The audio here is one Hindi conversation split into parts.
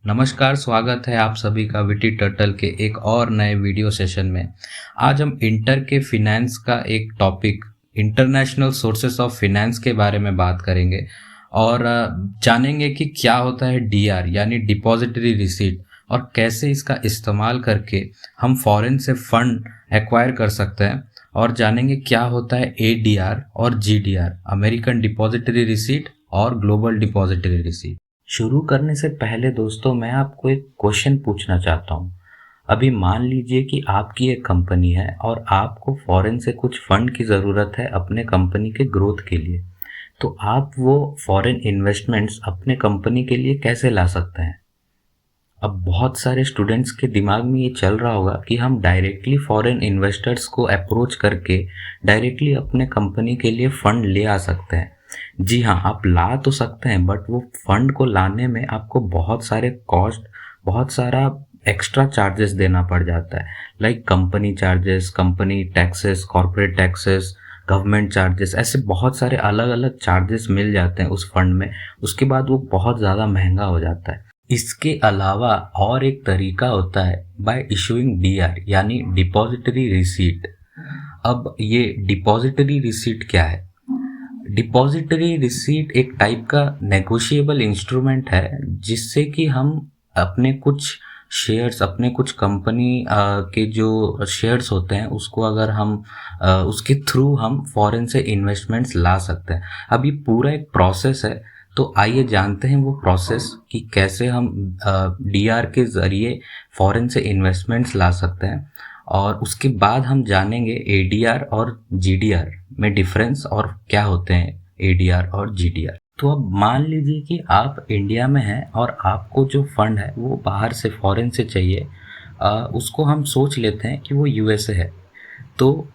नमस्कार, स्वागत है आप सभी का विटी टर्टल के एक और नए वीडियो सेशन में। आज हम इंटर के फिनेंस का एक topic international sources of finance के बारे में बात करेंगे और जानेंगे कि क्या होता है डीआर यानी डिपॉजिटरी रिसीट और कैसे इसका इस्तेमाल करके हम फॉरेन से फंड एक्वायर कर सकते हैं और जानेंगे क्या होता है एडीआर और जीडीआर अमेरिकन डिपॉजिटरी रिसीट और ग्लोबल डिपॉजिटरी रिसीट। शुरू करने से पहले दोस्तों मैं आपको एक क्वेश्चन पूछना चाहता हूँ। अभी मान लीजिए कि आपकी एक कंपनी है और आपको फॉरेन से कुछ फंड की ज़रूरत है अपने कंपनी के ग्रोथ के लिए, तो आप वो फॉरेन इन्वेस्टमेंट्स अपने कंपनी के लिए कैसे ला सकते हैं? अब बहुत सारे स्टूडेंट्स के दिमाग में ये चल रहा होगा कि हम डायरेक्टली फॉरेन इन्वेस्टर्स को अप्रोच करके डायरेक्टली अपने कंपनी के लिए फ़ंड ले आ सकते हैं। जी हाँ, आप ला तो सकते हैं, बट वो फंड को लाने में आपको बहुत सारे कॉस्ट, बहुत सारा एक्स्ट्रा चार्जेस देना पड़ जाता है। Like company charges, company taxes, corporate taxes, government charges, ऐसे बहुत सारे अलग अलग चार्जेस मिल जाते हैं उस फंड में। उसके बाद वो बहुत ज़्यादा महंगा हो जाता है। इसके अलावा और एक तरीका होता है बाय इशूइंग डीआर यानी डिपॉजिटरी रिसीट। अब ये डिपॉजिटरी रिसीट क्या है? डिपॉजिटरी रिसीट एक टाइप का नेगोशिएबल इंस्ट्रूमेंट है जिससे कि हम अपने कुछ शेयर्स, अपने कुछ कंपनी के जो शेयर्स होते हैं उसको अगर हम उसके थ्रू हम फॉरेन से इन्वेस्टमेंट्स ला सकते हैं। अब ये पूरा एक प्रोसेस है, तो आइए जानते हैं वो प्रोसेस कि कैसे हम डीआर के ज़रिए फॉरेन से इन्वेस्टमेंट्स ला सकते हैं और उसके बाद हम जानेंगे एडीआर और जीडीआर में डिफरेंस और क्या होते हैं एडीआर और जीडीआर। तो अब मान लीजिए कि आप इंडिया में हैं और आपको जो फंड है वो बाहर से फॉरेन से चाहिए। उसको हम सोच लेते हैं कि वो यूएसए है। तो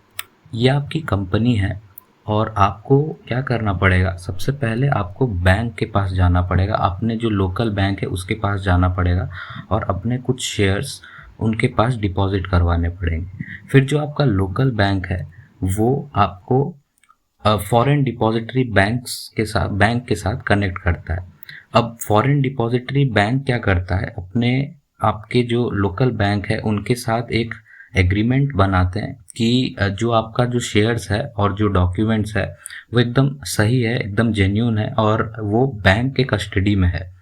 ये आपकी कंपनी है और आपको क्या करना पड़ेगा? सबसे पहले आपको बैंक के पास जाना पड़ेगा, अपने जो लोकल बैंक है उसके पास जाना पड़ेगा और अपने कुछ शेयर्स उनके पास डिपॉजिट करवाने पड़ेंगे। फिर जो आपका लोकल बैंक है वो आपको फॉरेन डिपॉजिटरी बैंक के साथ कनेक्ट करता है। अब फॉरेन डिपॉजिटरी बैंक क्या करता है, अपने आपके जो लोकल बैंक है उनके साथ एक एग्रीमेंट बनाते हैं कि जो आपका जो शेयर्स है और जो डॉक्यूमेंट्स है वो एकदम सही है, एकदम जेन्यून है और वो बैंक के कस्टडी में है।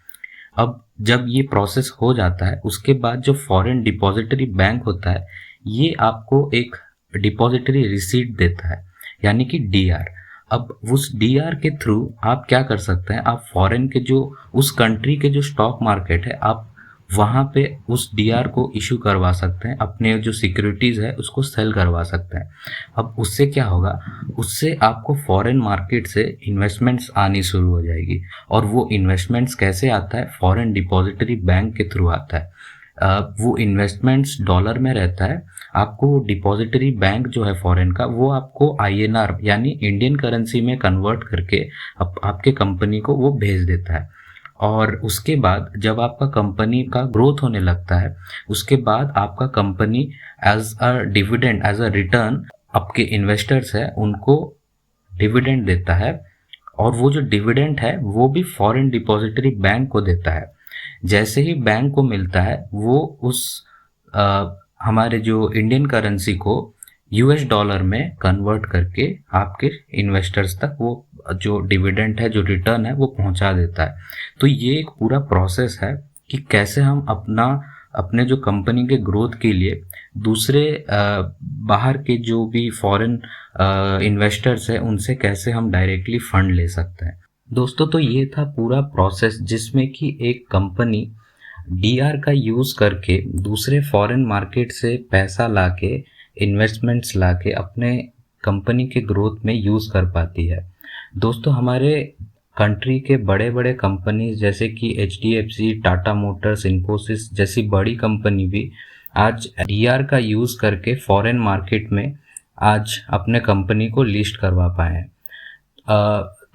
अब जब ये प्रोसेस हो जाता है उसके बाद जो फॉरेन डिपॉजिटरी बैंक होता है ये आपको एक डिपॉजिटरी रिसीट देता है यानी कि डीआर। अब उस डीआर के थ्रू आप क्या कर सकते हैं, आप फॉरेन के जो उस कंट्री के जो स्टॉक मार्केट है आप वहाँ पे उस डीआर को इशू करवा सकते हैं, अपने जो सिक्योरिटीज़ है उसको सेल करवा सकते हैं। अब उससे क्या होगा, उससे आपको फॉरेन मार्केट से इन्वेस्टमेंट्स आनी शुरू हो जाएगी। और वो इन्वेस्टमेंट्स कैसे आता है? फॉरेन डिपॉजिटरी बैंक के थ्रू आता है। वो इन्वेस्टमेंट्स डॉलर में रहता है। आपको डिपॉजिटरी बैंक जो है फॉरेन का वो आपको आईएनआर यानी इंडियन करेंसी में कन्वर्ट करके आपके कंपनी को वो भेज देता है। और उसके बाद जब आपका कंपनी का ग्रोथ होने लगता है उसके बाद आपका company as a dividend, as a return आपके इन्वेस्टर्स है उनको डिविडेंड देता है। और वो जो डिविडेंड है वो भी फॉरेन डिपॉजिटरी बैंक को देता है। जैसे ही बैंक को मिलता है वो उस हमारे जो इंडियन करेंसी को यूएस डॉलर में कन्वर्ट करके आपके इन्वेस्टर्स तक वो जो डिविडेंड है, जो रिटर्न है वो पहुंचा देता है। तो ये एक पूरा प्रोसेस है कि कैसे हम अपने जो कंपनी के ग्रोथ के लिए दूसरे बाहर के जो भी फॉरेन इन्वेस्टर्स हैं उनसे कैसे हम डायरेक्टली फंड ले सकते हैं। दोस्तों, तो ये था पूरा प्रोसेस जिसमें कि एक कंपनी डीआर का यूज़ करके दूसरे फॉरेन मार्केट से पैसा लाके, इन्वेस्टमेंट्स लाके अपने कंपनी के ग्रोथ में यूज़ कर पाती है। दोस्तों, हमारे कंट्री के बड़े बड़े कंपनीज जैसे कि एचडीएफसी, टाटा मोटर्स, इन्फोसिस जैसी बड़ी कंपनी भी आज डीआर का यूज़ करके फॉरेन मार्केट में आज अपने कंपनी को लिस्ट करवा पाए हैं।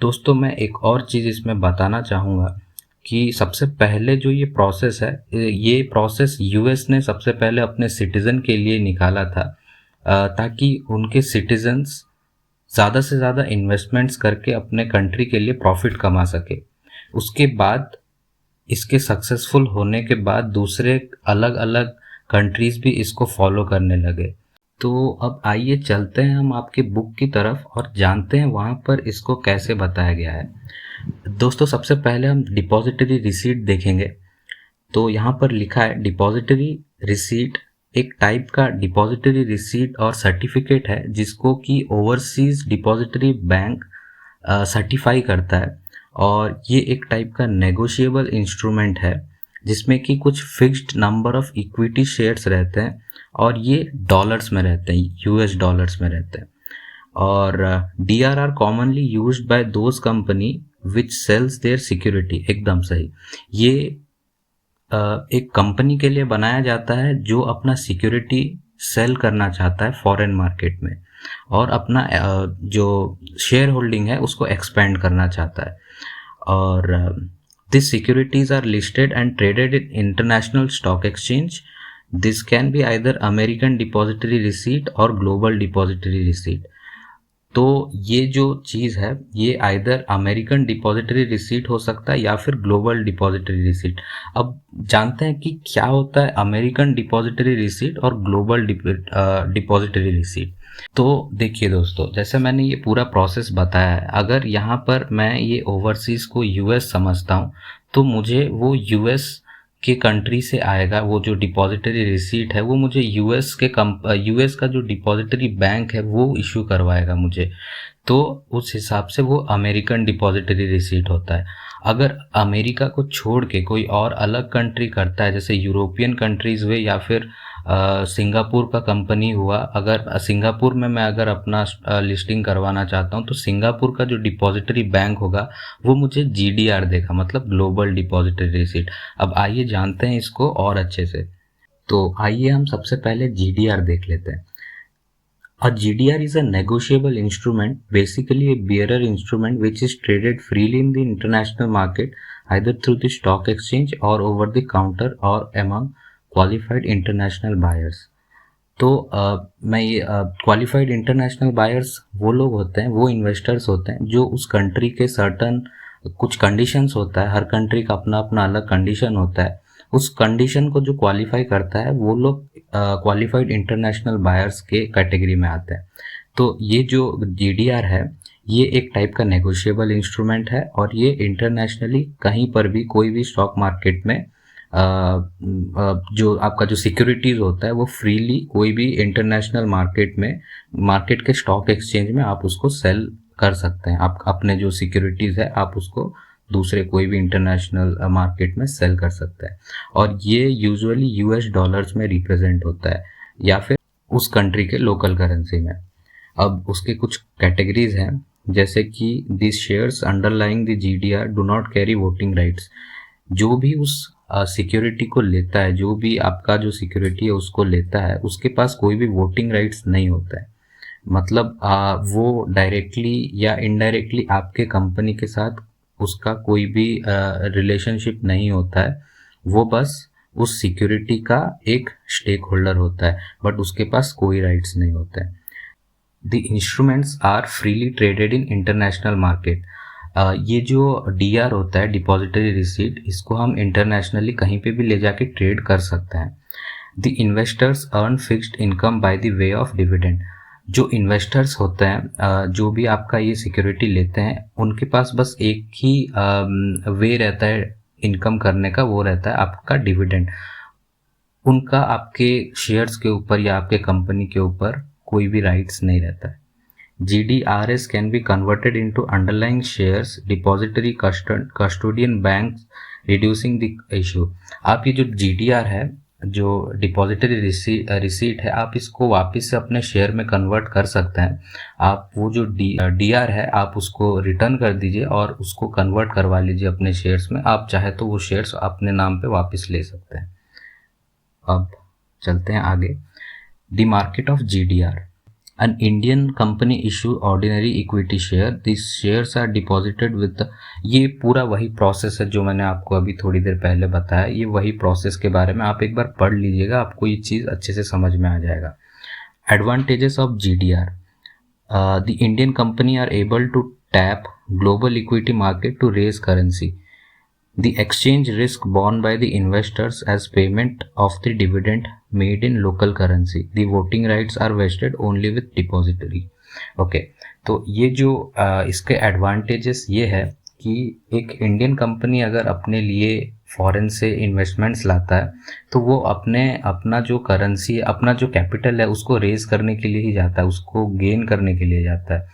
दोस्तों, मैं एक और चीज़ इसमें बताना चाहूँगा कि सबसे पहले जो ये प्रोसेस है, ये प्रोसेस यूएस ने सबसे पहले अपने सिटीज़न के लिए निकाला था, ताकि उनके सिटीजन्स ज़्यादा से ज़्यादा इन्वेस्टमेंट्स करके अपने कंट्री के लिए प्रॉफिट कमा सके। उसके बाद इसके सक्सेसफुल होने के बाद दूसरे अलग अलग कंट्रीज भी इसको फॉलो करने लगे। तो अब आइए चलते हैं हम आपकी बुक की तरफ और जानते हैं वहाँ पर इसको कैसे बताया गया है। दोस्तों, सबसे पहले हम डिपॉजिटरी रिसीट देखेंगे। तो यहाँ पर लिखा है डिपॉजिटरी रिसीट एक टाइप का डिपॉजिटरी रिसीट और सर्टिफिकेट है जिसको कि ओवरसीज डिपॉजिटरी बैंक सर्टिफाई करता है, और ये एक टाइप का नेगोशिएबल इंस्ट्रूमेंट है जिसमें कि कुछ fixed number of equity shares रहते हैं और ये डॉलर्स में रहते हैं, यूएस डॉलर्स में रहते हैं। और DR are commonly used by those company which sells their security. एकदम सही, ये एक कंपनी के लिए बनाया जाता है जो अपना सिक्योरिटी सेल करना चाहता है फॉरेन मार्केट में और अपना जो शेयर होल्डिंग है उसको एक्सपेंड करना चाहता है। और this securities are listed and traded in international stock exchange. This can be either American depository receipt और ग्लोबल डिपॉजिटरी रिसीट। तो ये जो चीज़ है ये आइदर अमेरिकन डिपॉजिटरी रिसीट हो सकता है या फिर ग्लोबल डिपॉजिटरी रिसीट। अब जानते हैं कि क्या होता है अमेरिकन डिपॉजिटरी रिसीट और ग्लोबल डिपॉजिटरी रिसीट। तो देखिए दोस्तों, जैसे मैंने ये पूरा प्रोसेस बताया है, अगर यहाँ पर मैं ये ओवरसीज़ को यूएस समझता हूँ तो मुझे वो यूएस के कंट्री से आएगा। वो जो डिपॉजिटरी रिसीट है वो मुझे यूएस का जो डिपॉजिटरी बैंक है वो इशू करवाएगा मुझे, तो उस हिसाब से वो अमेरिकन डिपॉजिटरी रिसीट होता है। अगर अमेरिका को छोड़ के कोई और अलग कंट्री करता है, जैसे यूरोपियन कंट्रीज़ हुए या फिर सिंगापुर का कंपनी हुआ, अगर सिंगापुर में मैं अगर अपना लिस्टिंग करवाना चाहता हूँ तो सिंगापुर का जो डिपॉजिटरी बैंक होगा वो मुझे जीडीआर देगा, मतलब ग्लोबल डिपॉजिटरी रिसीट। अब आइए जानते हैं इसको और अच्छे से। तो आइए हम सबसे पहले जीडीआर देख लेते हैं। A GDR is a negotiable instrument, basically a bearer instrument which is traded freely in the international market, either through the stock exchange or over the counter or among qualified international buyers. तो मैं ये क्वालिफाइड इंटरनेशनल बायर्स वो लोग होते हैं, वो इन्वेस्टर्स होते हैं जो उस कंट्री के सर्टन कुछ कंडीशंस होता है, हर कंट्री का अपना अपना अलग कंडीशन होता है, उस कंडीशन को जो क्वालिफाई करता है वो लोग क्वालिफाइड इंटरनेशनल बायर्स के कैटेगरी में आते हैं। तो ये जो जीडीआर है ये एक टाइप का नेगोशिएबल इंस्ट्रूमेंट है और ये इंटरनेशनली कहीं पर भी कोई भी स्टॉक मार्केट में जो आपका जो सिक्योरिटीज़ होता है वो फ्रीली कोई भी इंटरनेशनल मार्केट के स्टॉक एक्सचेंज में आप उसको सेल कर सकते हैं। आप अपने जो सिक्योरिटीज़ है आप उसको दूसरे कोई भी इंटरनेशनल मार्केट में सेल कर सकते हैं, और ये यूजुअली यूएस डॉलर्स में रिप्रेजेंट होता है या फिर उस कंट्री के लोकल करेंसी में। अब उसके कुछ कैटेगरीज हैं, जैसे कि this shares underlying the GDR do not carry voting rights. जो भी उस सिक्योरिटी को लेता है, जो भी आपका जो सिक्योरिटी है उसको लेता है, उसके पास कोई भी वोटिंग राइट्स नहीं होता है। मतलब वो डायरेक्टली या इनडायरेक्टली आपके कंपनी के साथ उसका कोई भी रिलेशनशिप नहीं होता है, वो बस उस सिक्योरिटी का एक स्टेक होल्डर होता है, बट उसके पास कोई राइट्स नहीं होते हैं। The instruments are freely traded in international market. ये जो डीआर होता है डिपॉजिटरी रिसीट, इसको हम इंटरनेशनली कहीं पे भी ले जाके ट्रेड कर सकते हैं। The investors earn fixed income by the way of dividend. जो इन्वेस्टर्स होते हैं, जो भी आपका ये सिक्योरिटी लेते हैं, उनके पास बस एक ही वे रहता है इनकम करने का, वो रहता है आपका डिविडेंड। उनका आपके शेयर्स के ऊपर या आपके कंपनी के ऊपर कोई भी राइट्स नहीं रहता है। GDRs can be converted into underlying shares, depository custodian banks, reducing the issue। आप ये जो GDR है, जो डिपॉजिटरी रिसीट है, आप इसको वापस से अपने शेयर में कन्वर्ट कर सकते हैं। आप वो जो डीआर है आप उसको रिटर्न कर दीजिए और उसको कन्वर्ट करवा लीजिए अपने शेयर्स में। आप चाहे तो वो शेयर्स अपने नाम पे वापस ले सकते हैं। अब चलते हैं आगे। The market of GDR। An Indian company issue ordinary equity share. These shares are deposited with the। ये पूरा वही प्रोसेस है जो मैंने आपको अभी थोड़ी देर पहले बताया। ये वही प्रोसेस के बारे में आप एक बार पढ़ लीजिएगा, आपको ये चीज़ अच्छे से समझ में आ जाएगा। Advantages of GDR। The Indian company are able to tap global equity market to raise currency। the exchange risk borne by the investors as payment of the dividend made in local currency. The voting rights are vested only with depository. Okay, तो ये जो इसके एडवांटेजेस ये है कि एक इंडियन कंपनी अगर अपने लिए फॉरेन से इन्वेस्टमेंट्स लाता है तो वो अपना जो करेंसी है, अपना जो कैपिटल है उसको रेज करने के लिए ही जाता है, उसको गेन करने के लिए जाता है।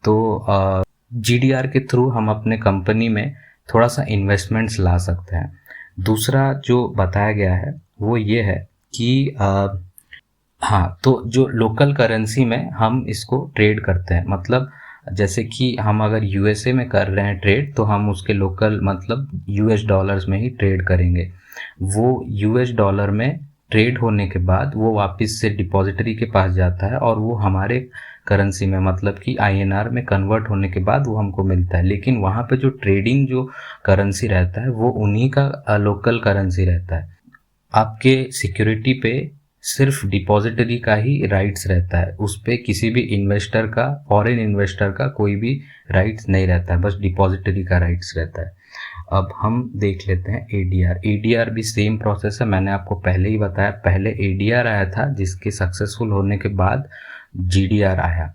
तो जीडीआर के थ्रू हम अपने कंपनी में थोड़ा सा इन्वेस्टमेंट्स ला सकते हैं। दूसरा जो बताया गया है वो ये है कि हाँ, तो जो लोकल करेंसी में हम इसको ट्रेड करते हैं, मतलब जैसे कि हम अगर यूएसए में कर रहे हैं ट्रेड तो हम उसके लोकल मतलब यूएस डॉलर्स में ही ट्रेड करेंगे। वो यूएस डॉलर में ट्रेड होने के बाद वो वापस से डिपॉजिटरी के पास जाता है और वो हमारे करेंसी में मतलब कि आईएनआर में कन्वर्ट होने के बाद वो हमको मिलता है। लेकिन वहाँ पे जो ट्रेडिंग जो करेंसी रहता है वो उन्हीं का लोकल करेंसी रहता है। आपके सिक्योरिटी पे सिर्फ डिपॉजिटरी का ही राइट्स रहता है, उस पर किसी भी इन्वेस्टर का, फॉरेन इन्वेस्टर का कोई भी राइट्स नहीं रहता है, बस डिपॉजिटरी का राइट्स रहता है। अब हम देख लेते हैं एडीआर। एडीआर भी सेम प्रोसेस है, मैंने आपको पहले ही बताया। पहले एडीआर आया था जिसके सक्सेसफुल होने के बाद जीडीआर आया।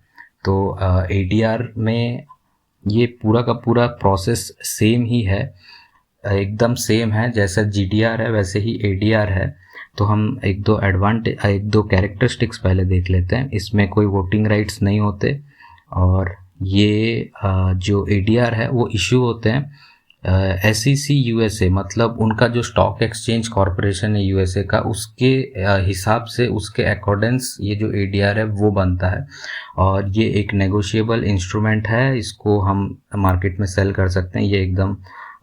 तो एडीआर में ये पूरा का पूरा प्रोसेस सेम ही है, एकदम सेम है। जैसा जीडीआर है वैसे ही एडीआर है। तो हम एक दो कैरेक्टरिस्टिक्स पहले देख लेते हैं। इसमें कोई वोटिंग राइट्स नहीं होते और ये जो एडीआर है वो इशू होते हैं एसईसी यूएसए, मतलब उनका जो स्टॉक एक्सचेंज कॉरपोरेशन है यूएसए का, उसके हिसाब से, उसके अकॉर्डेंस ये जो एडीआर है वो बनता है। और ये एक नेगोशिएबल इंस्ट्रूमेंट है, इसको हम मार्केट में सेल कर सकते हैं। ये एकदम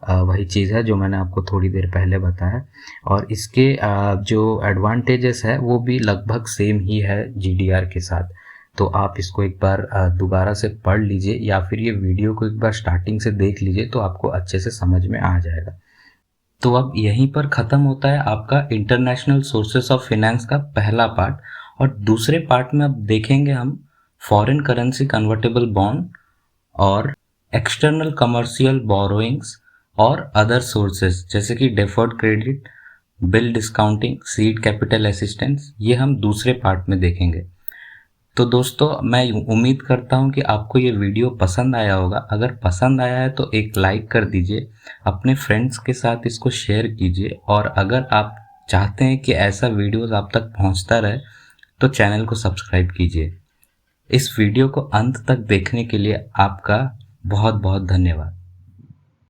वही चीज़ है जो मैंने आपको थोड़ी देर पहले बताया। और इसके जो एडवांटेजेस है वो भी लगभग सेम ही है जीडीआर के साथ। तो आप इसको एक बार दोबारा से पढ़ लीजिए या फिर ये वीडियो को एक बार स्टार्टिंग से देख लीजिए तो आपको अच्छे से समझ में आ जाएगा। तो अब यहीं पर ख़त्म होता है आपका इंटरनेशनल सोर्सेस ऑफ फाइनेंस का पहला पार्ट। और दूसरे पार्ट में अब देखेंगे हम फॉरेन करेंसी कन्वर्टेबल बॉन्ड और एक्सटर्नल कमर्शियल बोरोइंग्स और अदर सोर्सेज जैसे कि deferred credit, bill discounting, seed capital assistance, ये हम दूसरे पार्ट में देखेंगे। तो दोस्तों मैं उम्मीद करता हूँ कि आपको ये वीडियो पसंद आया होगा। अगर पसंद आया है तो एक लाइक कर दीजिए, अपने फ्रेंड्स के साथ इसको शेयर कीजिए और अगर आप चाहते हैं कि ऐसा वीडियोस आप तक पहुँचता रहे तो चैनल को सब्सक्राइब कीजिए। इस वीडियो को अंत तक देखने के लिए आपका बहुत बहुत धन्यवाद।